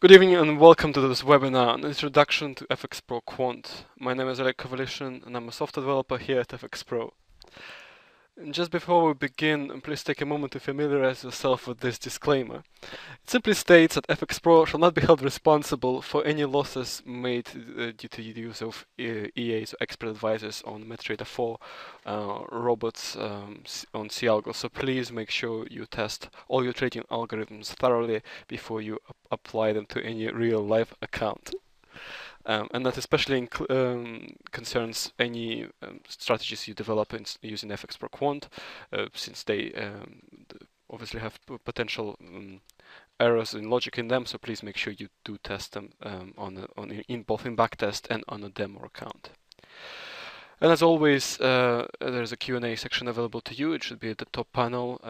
Good evening and welcome to this webinar, an introduction to FxPro Quant. My name is Oleg Kovalyshin and I'm a software developer here at FxPro. And just before we begin, please take a moment to familiarize yourself with this disclaimer. It simply states that FxPro shall not be held responsible for any losses made due to the use of EAs or expert advisors on MetaTrader 4 robots on C-Algo. So please make sure you test all your trading algorithms thoroughly before you apply them to any real life account. And that especially concerns any strategies you develop using FxPro Quant, since they obviously have potential errors in logic in them. So please make sure you do test them both in backtest and on a demo account. And as always, there's a Q&A section available to you. It should be at the top panel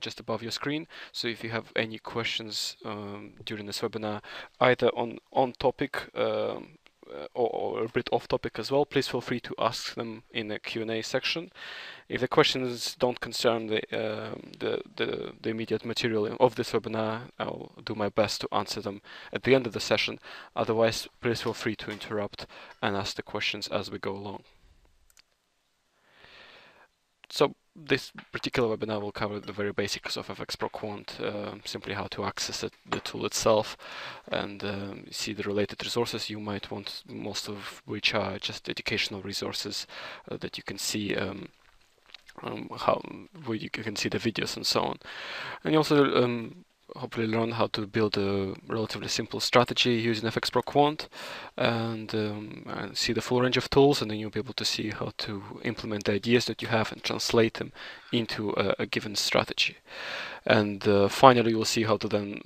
just above your screen. So if you have any questions during this webinar, either on topic or a bit off topic as well, please feel free to ask them in the Q&A section. If the questions don't concern the immediate material of this webinar, I'll do my best to answer them at the end of the session. Otherwise, please feel free to interrupt and ask the questions as we go along. So this particular webinar will cover the very basics of FxPro Quant, simply how to access the tool itself, and see the related resources you might want, most of which are just educational resources that you can see where you can see the videos and so on. And you also hopefully learn how to build a relatively simple strategy using FxPro Quant, and see the full range of tools, and then you'll be able to see how to implement the ideas that you have and translate them into a given strategy. And finally, you'll see how to then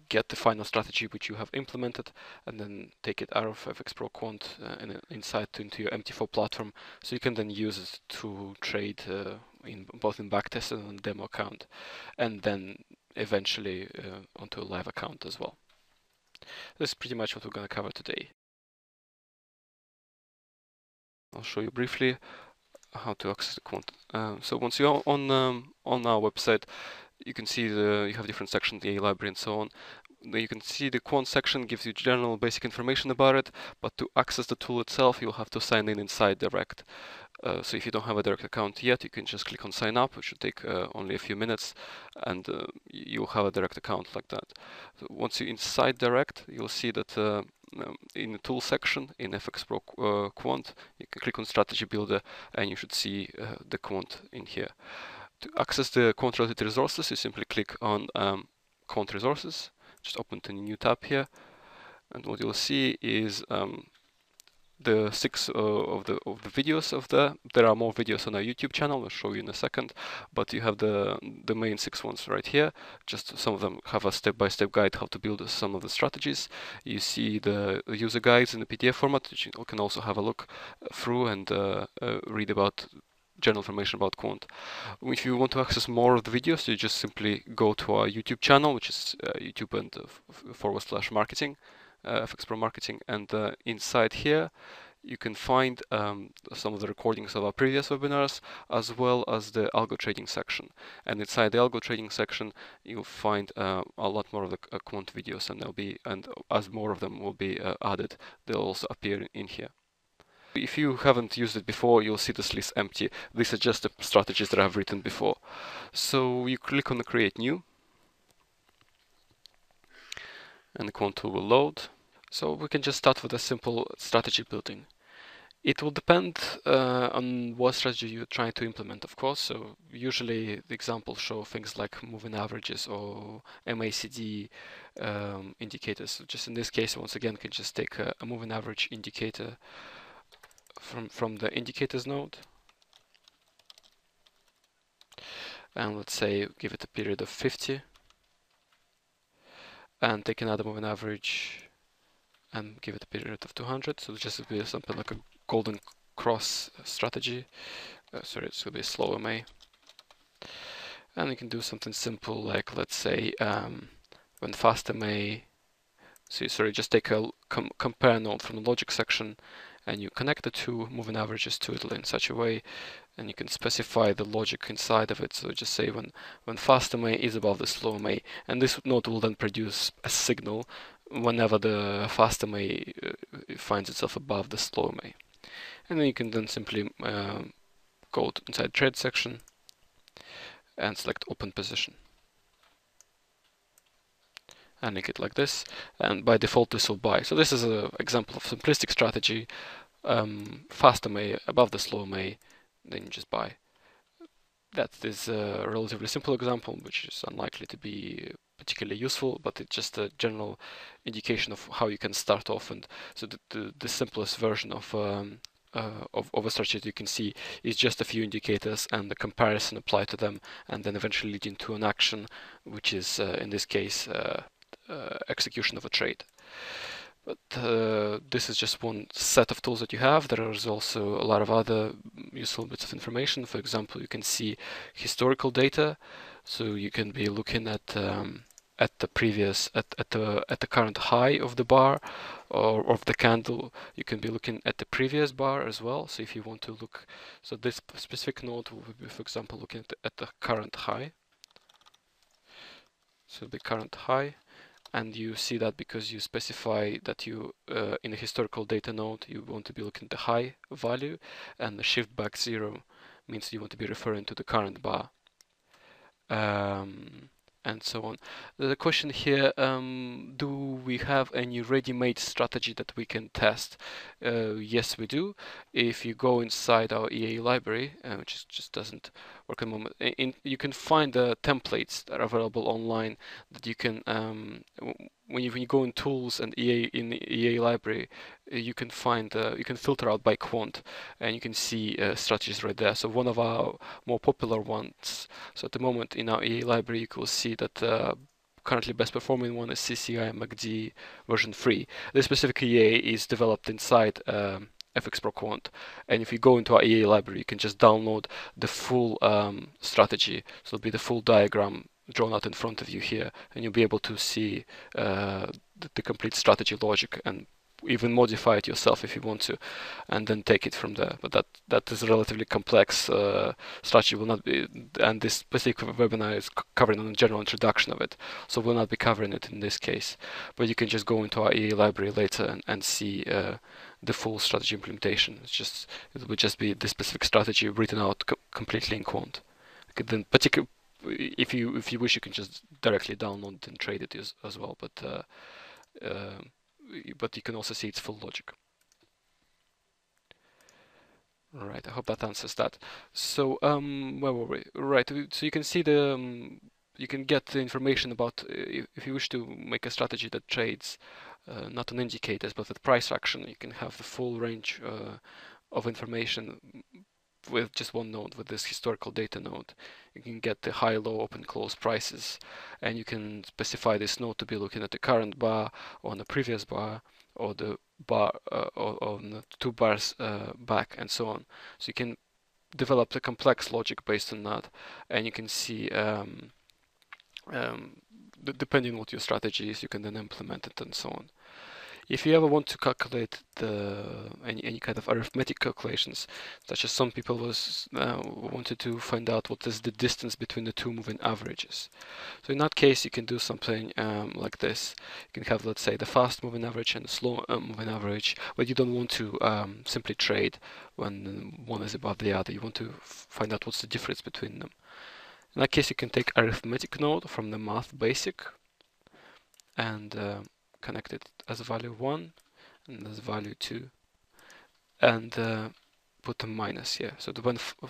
get the final strategy which you have implemented and then take it out of FxPro Quant and inside into your MT4 platform, so you can then use it to trade both in backtest and on demo account, and then eventually onto a live account as well. This is pretty much what we're going to cover today. I'll show you briefly how to access the Quant. So once you're on our website, you can see you have different sections, the A library and so on. You can see the Quant section gives you general basic information about it, but to access the tool itself, you'll have to sign in inside direct. So if you don't have a direct account yet, you can just click on sign up, which should take only a few minutes, and you'll have a direct account like that. So once you're inside direct, you'll see that in the tool section in FxPro Quant, you can click on strategy builder, and you should see the Quant in here. To access the Quant related resources, you simply click on Quant resources, just open to a new tab here, and what you'll see is the 6 of the videos of there are more videos on our YouTube channel. I'll show you in a second, but you have the main 6 ones right here. Just some of them have a step-by-step guide how to build some of the strategies. You see the user guides in the PDF format, which you can also have a look through and read about general information about Quant. If you want to access more of the videos, you just simply go to our YouTube channel, which is YouTube and /marketing, FxPro Marketing, and inside here you can find some of the recordings of our previous webinars, as well as the algo trading section. And inside the algo trading section, you'll find a lot more of the Quant videos, and as more of them will be added, they'll also appear in here. If you haven't used it before, you'll see this list empty. These are just the strategies that I've written before. So you click on the Create New, and the Quant tool will load. So we can just start with a simple strategy building. It will depend on what strategy you're trying to implement, of course. So usually the examples show things like moving averages or MACD indicators. So just in this case, once again, you can just take a moving average indicator from the indicators node, and let's say give it a period of 50, and take another moving average and give it a period of 200. So just will be something like a golden cross strategy. Sorry, it's going to be a slow MA. And you can do something simple like, let's say, when fast MA. So sorry, just take a compare node from the logic section and you connect the two moving averages to it in such a way, and you can specify the logic inside of it. So just say when fast MA is above the slow MA, and this node will then produce a signal whenever the fast MA finds itself above the slow MA. And then you can then simply go inside trade section and select open position and make it like this, and by default this will buy. So this is an example of simplistic strategy. Fast MA above the slow MA, then you just buy. That is a relatively simple example, which is unlikely to be particularly useful, but it's just a general indication of how you can start off. And so the simplest version of a strategy you can see is just a few indicators and the comparison applied to them, and then eventually leading to an action, which is in this case execution of a trade. But this is just one set of tools that you have. There is also a lot of other useful bits of information. For example, you can see historical data, so you can be looking at the previous at the current high of the bar or of the candle. You can be looking at the previous bar as well. So if you want to look, so this specific node will be, for example, looking at the current high. So the current high. And you see that because you specify that you, in a historical data node, you want to be looking at the high value, and the shift back 0 means you want to be referring to the current bar, and so on. The question here, do we have any ready-made strategy that we can test? Yes, we do. If you go inside our EA library, which just doesn't work at the moment, you can find the templates that are available online that you can, when you go in tools and in the EA library, you can find, you can filter out by quant, and you can see strategies right there. So one of our more popular ones, so at the moment in our EA library, you will see that currently best performing one is CCI MACD version 3. This specific EA is developed inside FxPro Quant, and if you go into our EA library, you can just download the full strategy. So it'll be the full diagram drawn out in front of you here, and you'll be able to see the complete strategy logic and even modify it yourself if you want to, and then take it from there. But that is a relatively complex strategy. Will not be, and this specific webinar is covering on a general introduction of it, so we'll not be covering it in this case. But you can just go into our EA library later and see the full strategy implementation. It will just be this specific strategy written out completely in Quant. Then if you wish, you can just directly download it and trade it as well. But you can also see its full logic. All right, I hope that answers that. So where were we? Right, so you can see you can get the information about if you wish to make a strategy that trades not on indicators but with price action. You can have the full range of information with just one node, with this historical data node. You can get the high, low, open, close prices, and you can specify this node to be looking at the current bar or on the previous bar or the bar or on the 2 bars back, and so on. So you can develop the complex logic based on that, and you can see depending on what your strategy is, you can then implement it and so on. If you ever want to calculate any kind of arithmetic calculations, such as some people wanted to find out what is the distance between the two moving averages. So in that case, you can do something like this. You can have, let's say, the fast moving average and the slow moving average, but you don't want to simply trade when one is above the other. You want to find out what's the difference between them. In that case, you can take arithmetic node from the math basic and connect it as value 1 and as value 2, and put a minus here. So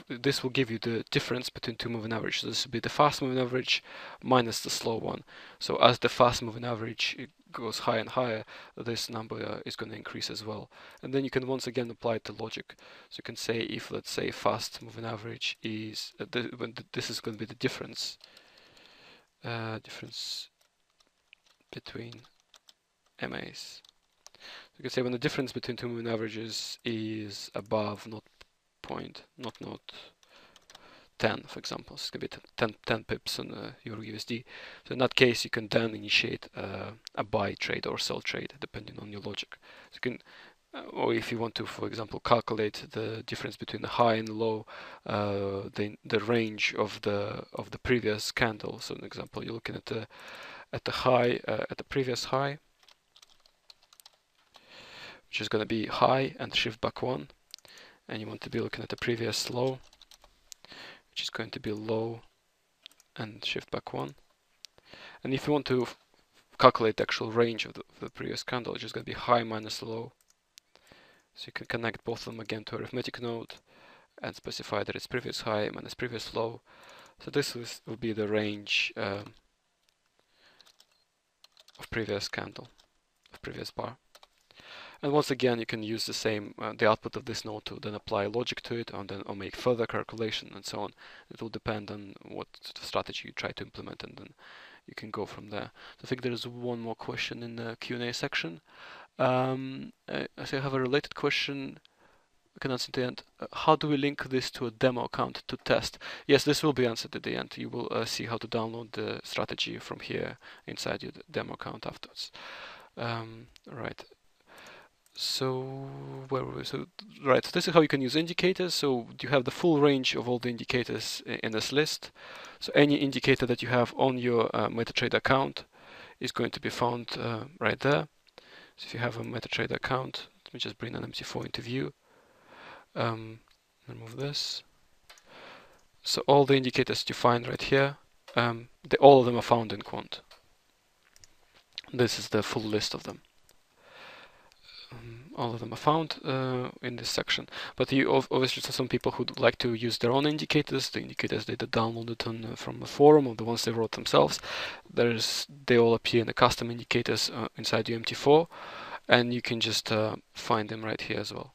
this will give you the difference between two moving averages. So this will be the fast moving average minus the slow one. So as the fast moving average goes higher and higher, this number is going to increase as well. And then you can once again apply it to logic. So you can say, if let's say fast moving average is this is going to be the difference between MAs. You can say when the difference between two moving averages is above not 10, for example. So it's going to be 10 pips on Euro USD. So in that case, you can then initiate a buy trade or sell trade, depending on your logic. So you can or if you want to, for example, calculate the difference between the high and low, the range of the previous candle. So, an example, you're looking at the high, at the previous high, which is going to be high and shift back one, and you want to be looking at the previous low, which is going to be low and shift back one. And if you want to calculate the actual range of the previous candle, which is going to be high minus low, so you can connect both of them again to arithmetic node and specify that it's previous high minus previous low. So this will be the range of previous candle, of previous bar. And once again, you can use the same, the output of this node to then apply logic to it, and then or make further calculation and so on. It will depend on what strategy you try to implement, and then you can go from there. So I think there's one more question in the Q&A section. I have a related question. We can answer at the end. How do we link this to a demo account to test? Yes, this will be answered at the end. You will see how to download the strategy from here inside your demo account afterwards. Right. So where were we? So right, so this is how you can use indicators. So you have the full range of all the indicators in this list. So any indicator that you have on your MetaTrader account is going to be found right there. So if you have a MetaTrader account, let me just bring an MT4 into view. Remove this. So all the indicators that you find right here, all of them are found in Quant. This is the full list of them. All of them are found in this section, but you obviously some people who like to use their own indicators, the indicators they downloaded from the forum or the ones they wrote themselves. They all appear in the custom indicators inside the MT4, and you can just find them right here as well.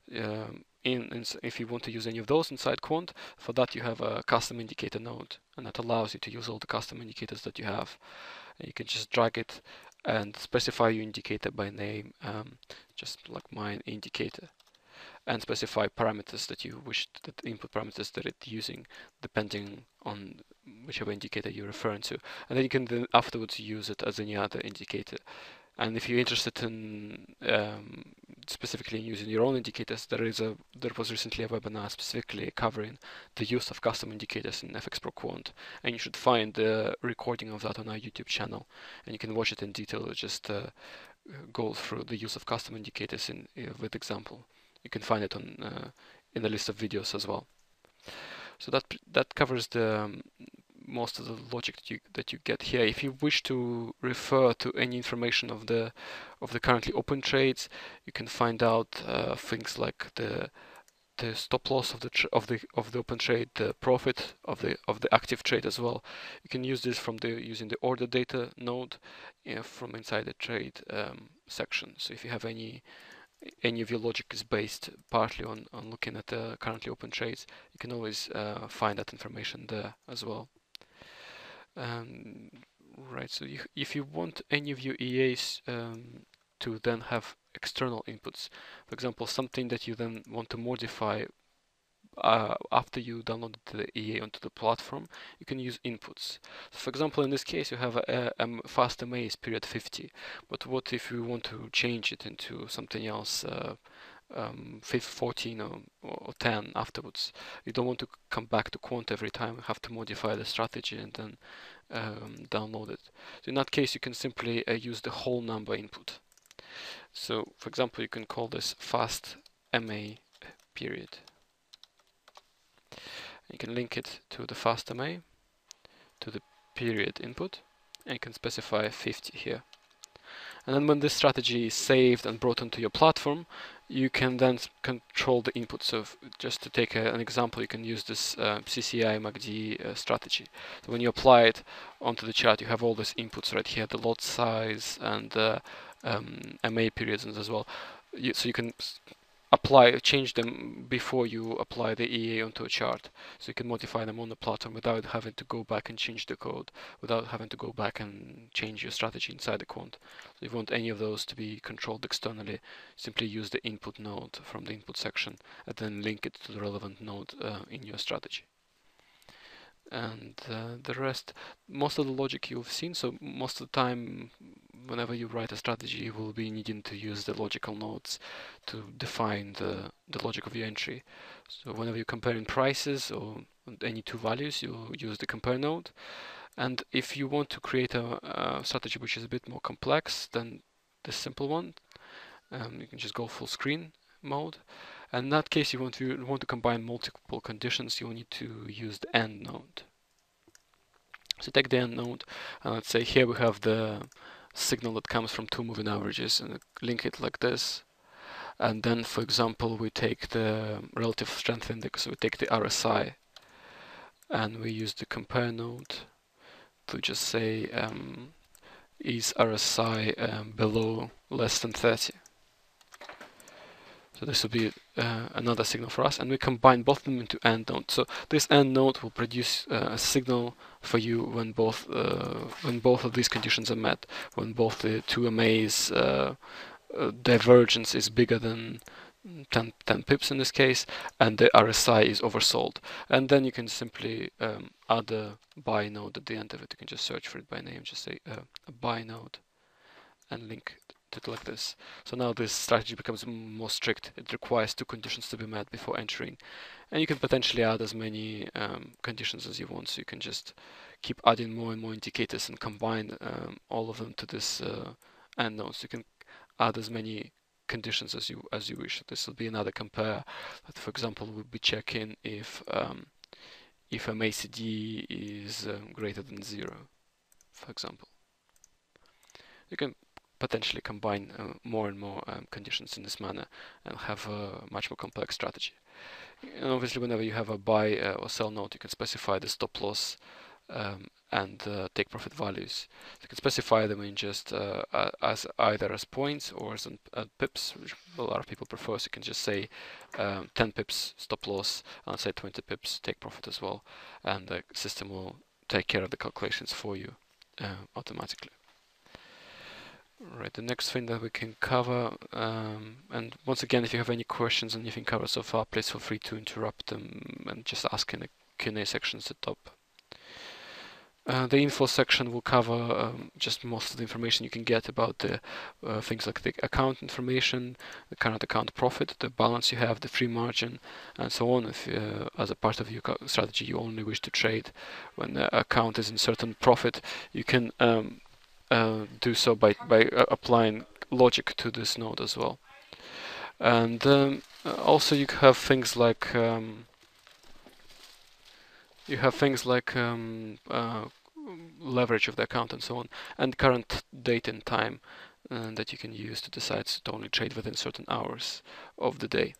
If you want to use any of those inside Quant, for that you have a custom indicator node, and that allows you to use all the custom indicators that you have. And you can just drag it and specify your indicator by name, just like my indicator, and specify parameters that you wish, that input parameters that it's using, depending on whichever indicator you're referring to. And then you can then afterwards use it as any other indicator. And if you're interested in specifically using your own indicators, there was recently a webinar specifically covering the use of custom indicators in FxPro Quant, and you should find the recording of that on our YouTube channel, and you can watch it in detail. Just go through the use of custom indicators with example. You can find it on in the list of videos as well. So that covers the most of the logic that you get here. If you wish to refer to any information of the currently open trades, you can find out things like the stop loss of the open trade, the profit of the active trade as well. You can use this from using the order data node from inside the trade section. So if you have any of your logic is based partly on looking at the currently open trades, you can always find that information there as well. Right, so if you want any of your EAs to then have external inputs, for example, something that you then want to modify after you downloaded the EA onto the platform, you can use inputs. So for example, in this case, you have a fast MA is period 50, but what if you want to change it into something else, 14 or 10 afterwards? You don't want to come back to Quant every time, you have to modify the strategy and then download it. So in that case, you can simply use the whole number input. So for example, you can call this fast MA period. You can link it to the fast MA, to the period input, and you can specify 50 here. And then when this strategy is saved and brought onto your platform, you can then control the input. So just to take an example, you can use this CCI MACD strategy. So when you apply it onto the chart, you have all these inputs right here, the lot size and the MA periods as well. So you can change them before you apply the EA onto a chart. So you can modify them on the platform without having to go back and change the code, without having to go back and change your strategy inside the Quant. So if you want any of those to be controlled externally, simply use the input node from the input section and then link it to the relevant node in your strategy. And the rest, most of the logic you've seen, so most of the time whenever you write a strategy, you will be needing to use the logical nodes to define the logic of your entry. So whenever you're comparing prices or any two values, you use the compare node. And if you want to create a strategy which is a bit more complex than the simple one, you can just go full screen mode. And in that case, you want to combine multiple conditions, you will need to use the AND node. So take the AND node, and let's say here we have the signal that comes from two moving averages, and link it like this. And then, for example, we take the relative strength index, so we take the RSI, and we use the compare node to just say, is RSI below less than 30? So this will be another signal for us, and we combine both of them into AND node. So this AND node will produce a signal for you when both of these conditions are met, when both the two MAs divergence is bigger than 10 pips in this case, and the RSI is oversold. And then you can simply add a buy node at the end of it. You can just search for it by name, just say a buy node, and link it like this. So now this strategy becomes more strict. It requires two conditions to be met before entering, and you can potentially add as many conditions as you want. So you can just keep adding more and more indicators and combine all of them to this AND node. So you can add as many conditions as you wish. This will be another compare. That, for example, we'll be checking if MACD is greater than 0, for example. You can potentially combine more and more conditions in this manner and have a much more complex strategy. And obviously, whenever you have a buy or sell node, you can specify the stop loss and take profit values. So you can specify them in just as either as points or as pips, which a lot of people prefer. So you can just say 10 pips stop loss, and say 20 pips take profit as well, and the system will take care of the calculations for you automatically. Right, the next thing that we can cover, and once again, if you have any questions on anything covered so far, please feel free to interrupt them and just ask in the Q&A sections at the top. The info section will cover just most of the information you can get about the things like the account information, the current account profit, the balance you have, the free margin, and so on. If as a part of your strategy you only wish to trade when the account is in certain profit, you can do so by applying logic to this node as well. And also you have things like leverage of the account and so on, and current date and time that you can use to decide to only trade within certain hours of the day.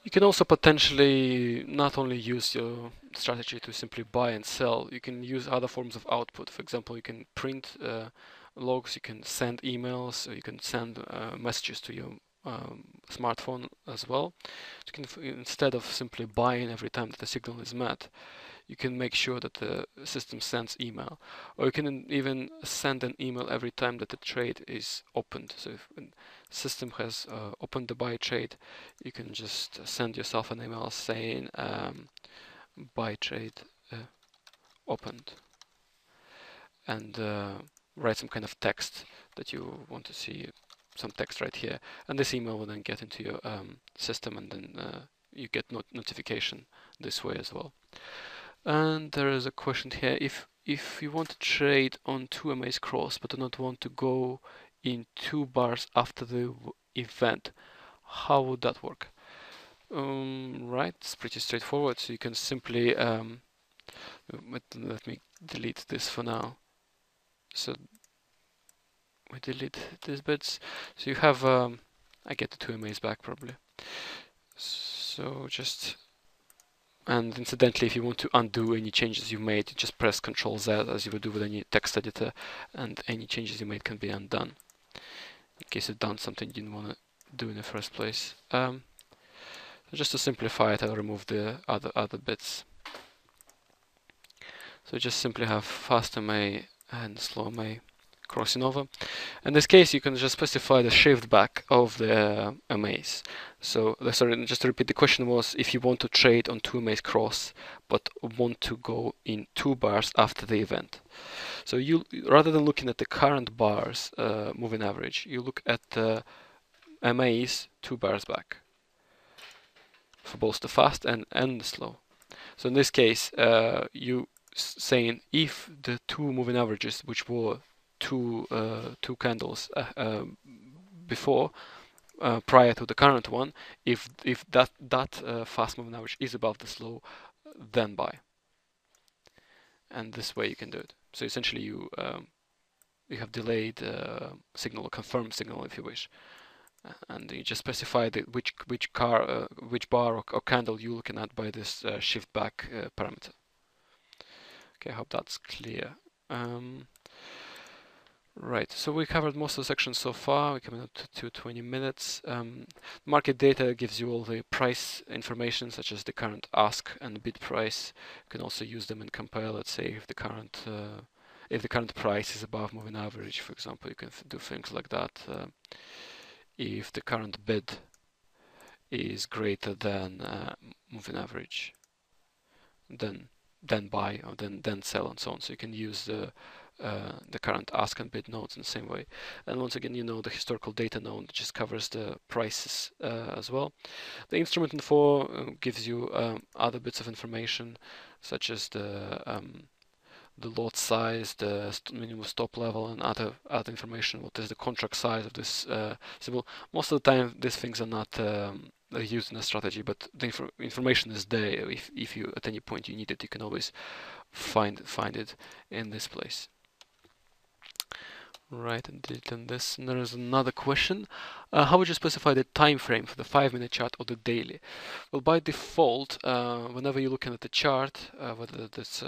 You can also potentially not only use your strategy to simply buy and sell, you can use other forms of output. For example, you can print logs, you can send emails, you can send messages to your smartphone as well. So you can, instead of simply buying every time that the signal is met, you can make sure that the system sends email, or you can even send an email every time that the trade is opened. So if the system has opened the buy trade, you can just send yourself an email saying buy trade opened, and write some kind of text that you want to see, some text right here, and this email will then get into your system, and then you get notification this way as well. And there is a question here: if you want to trade on 2 MAs cross but do not want to go in 2 bars after the event, how would that work? Right, it's pretty straightforward. So you can simply let me delete this for now. So we delete these bits. So you have I get the 2 MAs back probably. So just, and incidentally, if you want to undo any changes you made, you just press Ctrl Z as you would do with any text editor, and any changes you made can be undone in case you've done something you didn't want to do in the first place. So just to simplify it, I'll remove the other bits. So just simply have fast MA and slow MA crossing over. In this case, you can just specify the shift back of the MAs. So, sorry, just to repeat, the question was if you want to trade on 2 MAs cross, but want to go in 2 bars after the event. So you, rather than looking at the current bars moving average, you look at the MAs 2 bars back for both the fast and the slow. So in this case, you saying if the 2 moving averages, which were two candles before, prior to the current one, if that fast moving average is above the slow, then buy. And this way you can do it. So essentially you have delayed signal or confirmed signal, if you wish, and you just specify which bar or candle you're looking at by this shift back parameter. Okay, I hope that's clear. Right, so we covered most of the sections so far. We're coming up to 20 minutes. Market data gives you all the price information, such as the current ask and bid price. You can also use them and compare. Let's say if the current price is above moving average, for example, you can do things like that. If the current bid is greater than moving average, then buy, or then sell, and so on. So you can use the current ask and bid nodes in the same way. And once again, the historical data node just covers the prices as well. The instrument info gives you other bits of information, such as the lot size, the minimum stop level, and other information. What is the contract size of this symbol? Most of the time, these things are not used in a strategy, but the information is there. If you at any point you need it, you can always find it in this place. Right, and delete this. And there is another question. How would you specify the time frame for the 5-minute chart or the daily? Well, by default, whenever you're looking at the chart, whether that's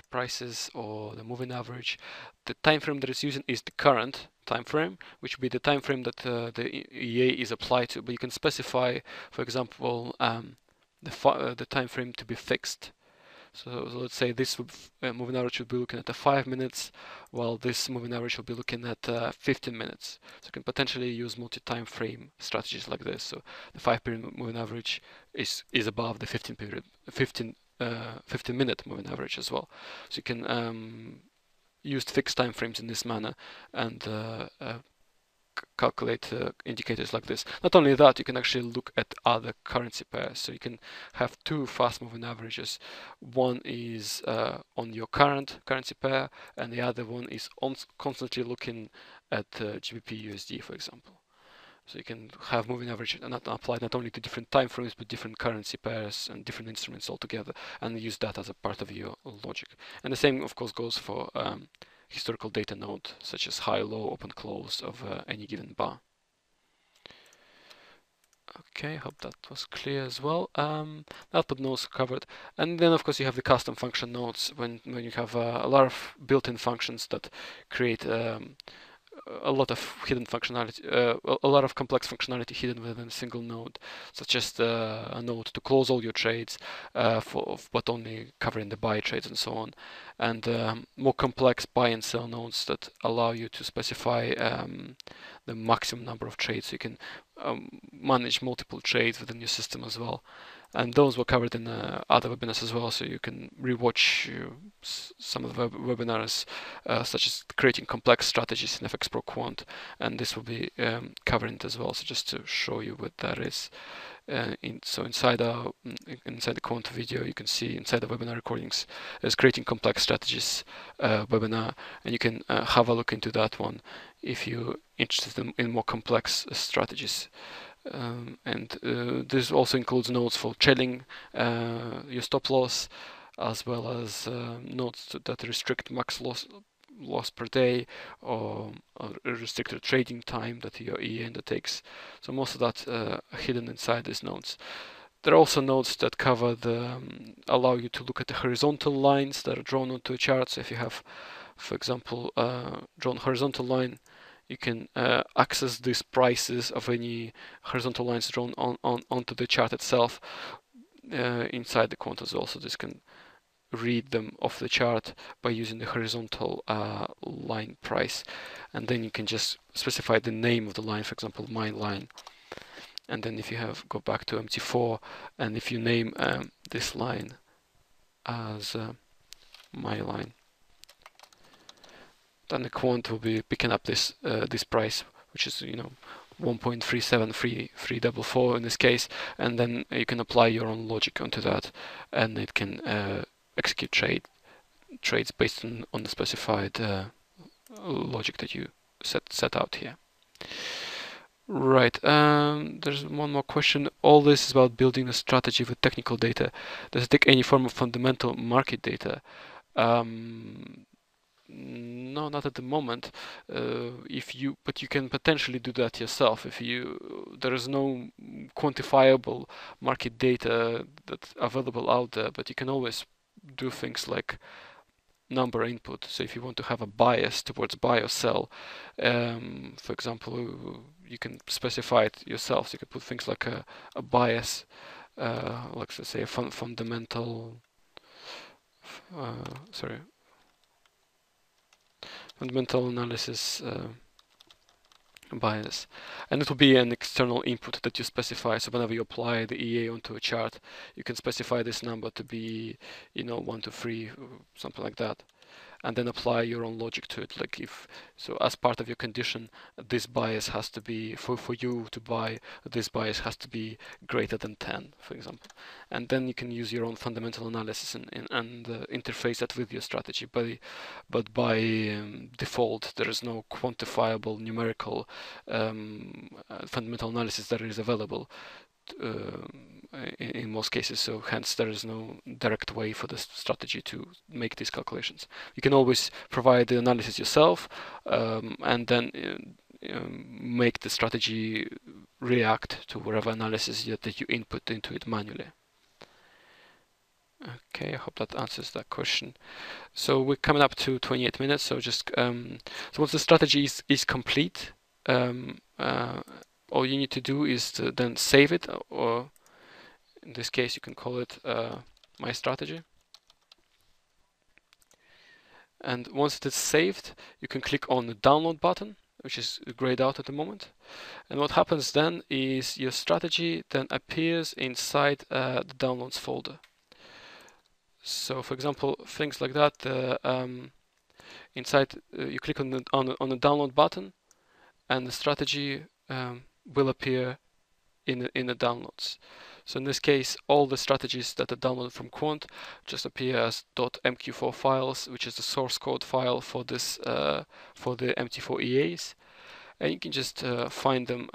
prices or the moving average, the time frame that it's using is the current time frame, which would be the time frame that the EA is applied to. But you can specify, for example, the time frame to be fixed. So let's say this moving average would be looking at the 5 minutes, while this moving average will be looking at 15 minutes. So you can potentially use multi-time frame strategies like this. So the 5-period moving average is above the 15-minute moving average as well. So you can use fixed time frames in this manner and calculate indicators like this. Not only that, you can actually look at other currency pairs. So you can have 2 fast moving averages. One is on your current currency pair, and the other one is constantly looking at GBP USD, for example. So you can have moving average applied not only to different time frames, but different currency pairs and different instruments altogether, and use that as a part of your logic. And the same, of course, goes for historical data node, such as high, low, open, close of any given bar. Okay, I hope that was clear as well. Output nodes covered, and then of course you have the custom function nodes when you have a lot of built-in functions that create a lot of hidden functionality, a lot of complex functionality hidden within a single node, such as a node to close all your trades, but only covering the buy trades and so on, and more complex buy and sell nodes that allow you to specify the maximum number of trades. So you can manage multiple trades within your system as well. And those were covered in other webinars as well, so you can rewatch some of the webinars, such as creating complex strategies in FxPro Quant, and this will be covering it as well. So just to show you what that is. So inside the Quant video, you can see inside the webinar recordings, there's creating complex strategies webinar, and you can have a look into that one if you're interested in more complex strategies. This also includes nodes for trailing your stop loss, as well as nodes that restrict max loss per day, or a restricted trading time that your EA undertakes. So most of that hidden inside these nodes. There are also nodes that cover allow you to look at the horizontal lines that are drawn onto a chart. So if you have, for example, drawn horizontal line, you can access these prices of any horizontal lines drawn onto the chart itself inside the Quant as well. So this can read them off the chart by using the horizontal line price, and then you can just specify the name of the line, for example my line. And then if you go back to MT4, and if you name this line as my line, then the quant will be picking up this this price, which is 1.37344 in this case, and then you can apply your own logic onto that, and it can execute trades based on the specified logic that you set out here. Right, there's one more question. All this is about building a strategy with technical data. Does it take any form of fundamental market data? No, not at the moment. But you can potentially do that yourself. There is no quantifiable market data that's available out there, but you can always do things like number input. So if you want to have a bias towards buy or sell, for example, you can specify it yourself. So you can put things like a bias, like let's say a fundamental analysis bias, and it will be an external input that you specify. So whenever you apply the EA onto a chart, you can specify this number to be 1 to 3, something like that, and then apply your own logic to it. Like as part of your condition, this bias has to be, for you to buy, this bias has to be greater than 10, for example. And then you can use your own fundamental analysis and interface that with your strategy. But by default, there is no quantifiable numerical fundamental analysis that is available in most cases, so hence there is no direct way for the strategy to make these calculations. You can always provide the analysis yourself, and then make the strategy react to whatever analysis that you input into it manually. Okay, I hope that answers that question. So we're coming up to 28 minutes, so just so once the strategy is complete, all you need to do is to then save it, or in this case you can call it my strategy. And once it is saved, you can click on the download button, which is grayed out at the moment. And what happens then is your strategy then appears inside the downloads folder. So for example, things like that, inside you click on the download button, and the strategy will appear in the downloads. So in this case, all the strategies that are downloaded from Quant just appear as .mq4 files, which is the source code file for this for the MT4 EAs, and you can just find them.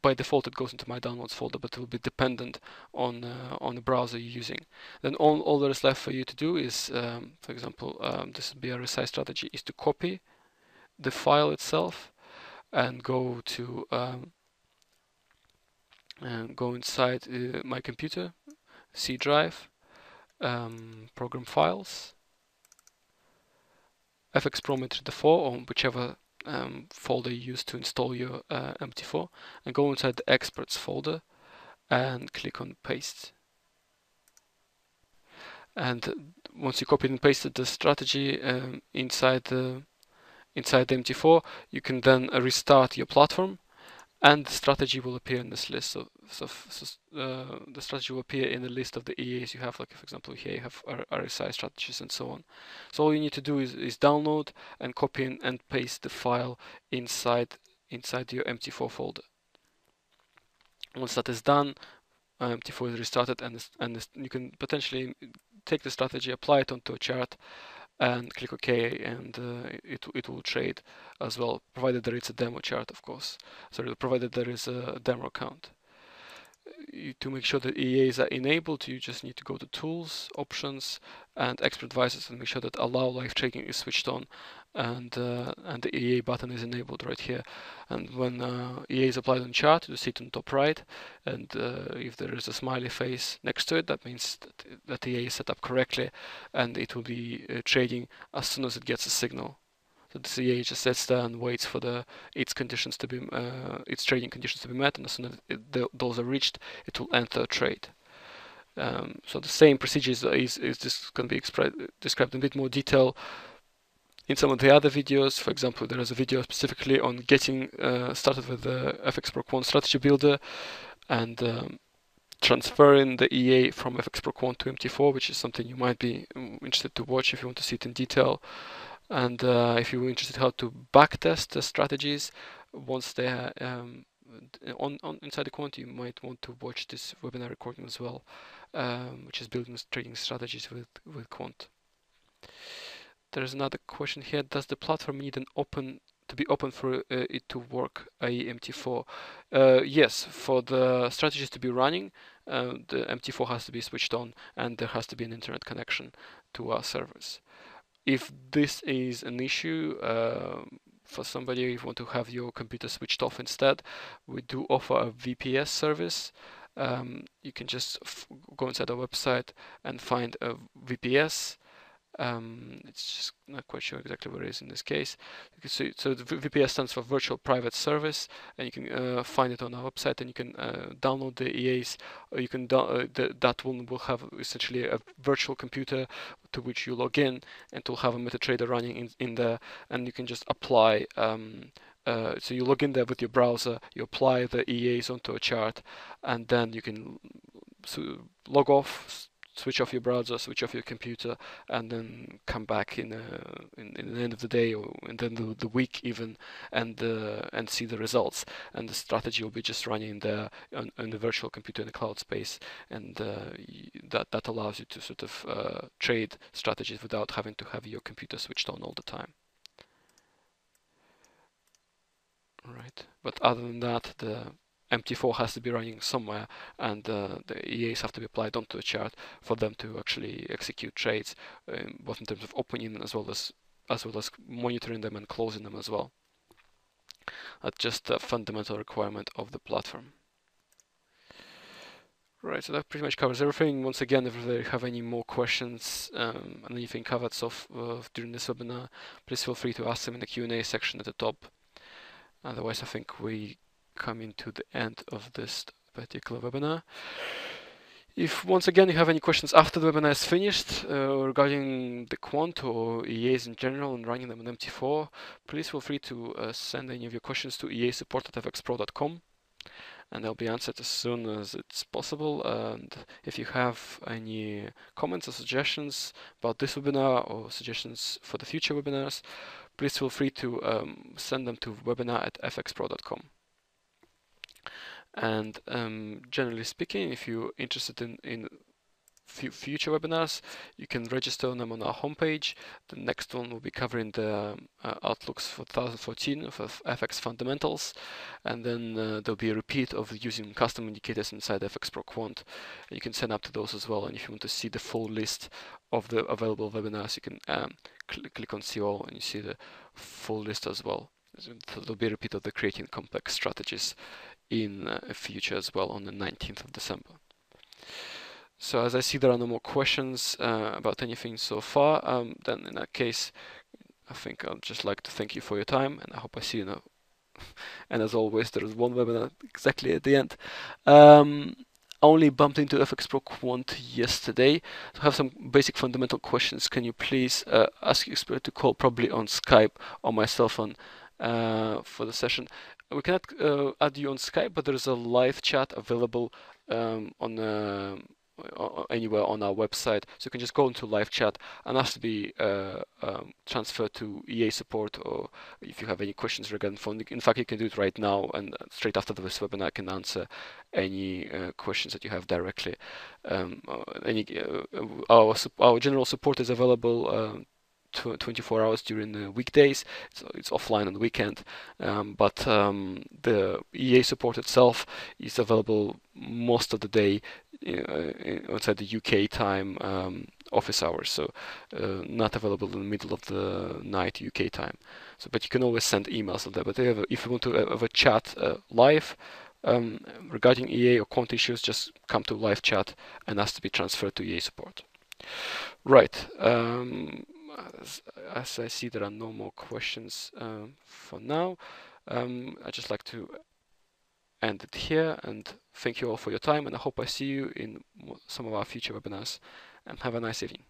By default, it goes into my downloads folder, but it will be dependent on the browser you're using. Then all there is left for you to do is, for example, this would be a RSI strategy, is to copy the file itself and go to go inside my computer, C drive, program files, FxPro Method 4, or whichever folder you use to install your MT4, and go inside the experts folder and click on paste. And once you copied and pasted the strategy inside the MT4, you can then restart your platform, and the strategy will appear in this list. So the strategy will appear in the list of the EAs you have. Like for example, here you have RSI strategies and so on. So all you need to do is download and copy and paste the file inside your MT4 folder. Once that is done, MT4 is restarted, and you can potentially take the strategy, apply it onto a chart, and click OK, and it will trade as well, provided there is a demo chart, of course. Sorry, provided there is a demo account. To make sure that EAs are enabled, you just need to go to Tools, Options, and Expert Devices, and make sure that Allow Live Trading is switched on, and the EA button is enabled right here. And when EA is applied on chart, you see it on top right, and if there is a smiley face next to it, that means that EA is set up correctly, and it will be trading as soon as it gets a signal. So the EA just sits there and waits for its conditions to be its trading conditions to be met, and as soon as those are reached, it will enter a trade. So the same procedures is just going to be described in a bit more detail in some of the other videos. For example, there is a video specifically on getting started with the FxPro Quant Strategy Builder and transferring the EA from FxPro Quant to MT4, which is something you might be interested to watch if you want to see it in detail. And if you're interested how to backtest the strategies once they are on inside the Quant, you might want to watch this webinar recording as well, which is building trading strategies with Quant. There's another question here. Does the platform need to be open for it to work, i.e. MT4? Yes, for the strategies to be running, the MT4 has to be switched on and there has to be an internet connection to our servers. If this is an issue for somebody, if you want to have your computer switched off instead, we do offer a VPS service. You can just go inside our website and find a VPS. It's just not quite sure exactly what it is in this case. So the VPS stands for Virtual Private Service, and you can find it on our website, and you can download the EAs, or you can that one will have essentially a virtual computer to which you log in, and to have a MetaTrader running in there, and you can just apply. So you log in there with your browser, you apply the EAs onto a chart, and then you can log off, switch off your browser, switch off your computer, and then come back in the end of the day or in the end of the week even, and see the results. And the strategy will be just running there on the virtual computer in the cloud space, and that allows you to sort of trade strategies without having to have your computer switched on all the time. Right. But other than that, the MT4 has to be running somewhere, and the EAs have to be applied onto a chart for them to actually execute trades, both in terms of opening as well as monitoring them and closing them as well. That's just a fundamental requirement of the platform. Right, so that pretty much covers everything. Once again, if you have any more questions and anything covered during this webinar, please feel free to ask them in the Q&A section at the top. Otherwise, I think we coming to the end of this particular webinar. If once again you have any questions after the webinar is finished regarding the Quant or EAs in general and running them on MT4, please feel free to send any of your questions to easupport@fxpro.com, and they'll be answered as soon as it's possible. And if you have any comments or suggestions about this webinar or suggestions for the future webinars, please feel free to send them to webinar@fxpro.com. And generally speaking, if you're interested in future webinars, you can register on them on our homepage. The next one will be covering the outlooks for 2014 for FX fundamentals, and then there'll be a repeat of using custom indicators inside FxPro Quant. You can sign up to those as well, and if you want to see the full list of the available webinars, you can click on see all, and you see the full list as well. So there'll be a repeat of the creating complex strategies in future as well on the 19th of December. So as I see there are no more questions about anything so far, then in that case, I think I'd just like to thank you for your time, and I hope I see you now. And as always, there is one webinar exactly at the end. I only bumped into FxPro Quant yesterday. So I have some basic fundamental questions. Can you please ask your expert to call probably on Skype or my cell phone for the session? We cannot add you on Skype, but there is a live chat available on anywhere on our website. So you can just go into live chat and ask to be transferred to EA support, or if you have any questions regarding phone. In fact, you can do it right now, and straight after this webinar, I can answer any questions that you have directly. Our general support is available 24 hours during the weekdays. It's offline on the weekend, but the EA support itself is available most of the day outside the UK time office hours, so not available in the middle of the night UK time. So, but you can always send emails on there. But if you want to have a chat live regarding EA or Quant issues, just come to live chat and ask to be transferred to EA support. Right. As I see, there are no more questions for now. I'd just like to end it here, and thank you all for your time, and I hope I see you in some of our future webinars, and have a nice evening.